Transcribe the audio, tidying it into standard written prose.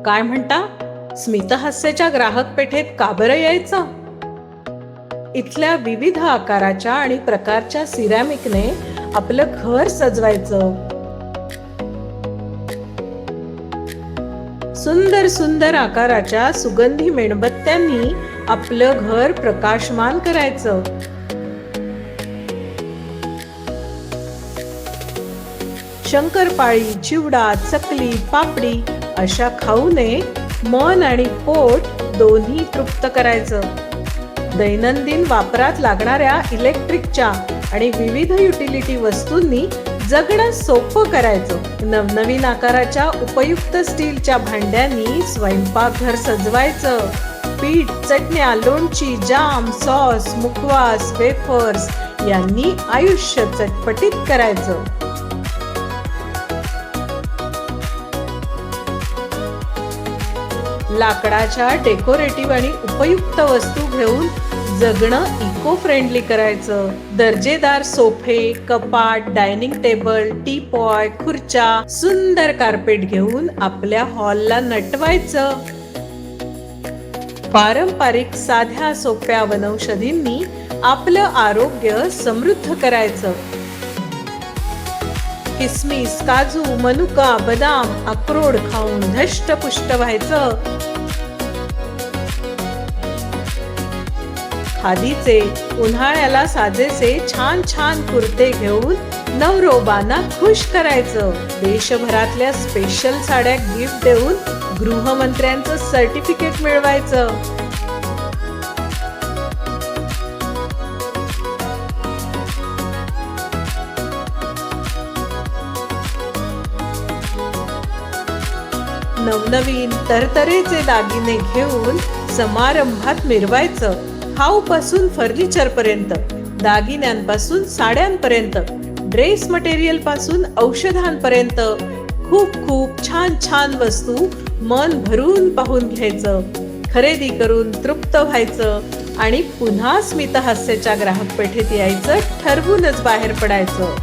काय म्हणता? स्मितहास्याच्या ग्राहक पेठेत का बरं यायचं? इथल्या विविध आकाराच्या आणि प्रकारच्या सिरॅमिकने आपलं घर सजवायचं. सुंदर सुंदर आकाराच्या सुगंधी मेणबत्त्यांनी आपलं घर प्रकाशमान करायचं. शंकरपाळी, चिवडा, चकली, पापडी अशा खाऊने मन आणि पोट दोन्ही तृप्त करायचं. दैनंदिन वापरात लागणाऱ्या इलेक्ट्रिकच्या आणि विविध युटिलिटी वस्तूंनी जगणं सोपं करायचं. नवनवीन आकाराच्या उपयुक्त स्टीलच्या भांड्यांनी स्वयंपाकघर सजवायचं. पीठ, चटण्या, लोणची, जाम, सॉस, मुखवास, वेफर्स यांनी आयुष्य चटपटीत करायचं. लाकडाच्या डेकोरेटिव्ह आणि उपयुक्त वस्तू घेऊन जगणं इको फ्रेंडली करायचं. दर्जेदार सोफे, कपाट, डायनिंग टेबल, टीपॉय, खुर्च्या, सुंदर कार्पेट घेऊन आपल्या हॉलला नटवायचं. पारंपरिक साध्या सोप्या वनौषधींनी आपलं आरोग्य समृद्ध करायचं. किसमिस, काजू, मनुका, बदाम, अक्रोड खाऊन धष्टपुष्ट व्हायचं. खादीचे उन्हाळ्याला साजेसे छान छान कुर्ते घेऊन नवरोबांना खुश करायचं. देशभरातल्या स्पेशल साड्या गिफ्ट देऊन गृहमंत्र्यांचं सर्टिफिकेट मिळवायचं. नवनवीन तरतरेचे दागिने घेऊन समारंभात मिरवायचं. खाऊ पासून फर्निचर पर्यंत, दागिन्यांपासून साड्यांपर्यंत, ड्रेस मटेरियल पासून औषधांपर्यंत खूप खूप छान छान वस्तू मन भरून पाहून घ्यायचं. खरेदी करून तृप्त व्हायचं आणि पुन्हा स्मितहास्याच्या ग्राहक पेठेत यायचं ठरवूनच बाहेर पडायचं.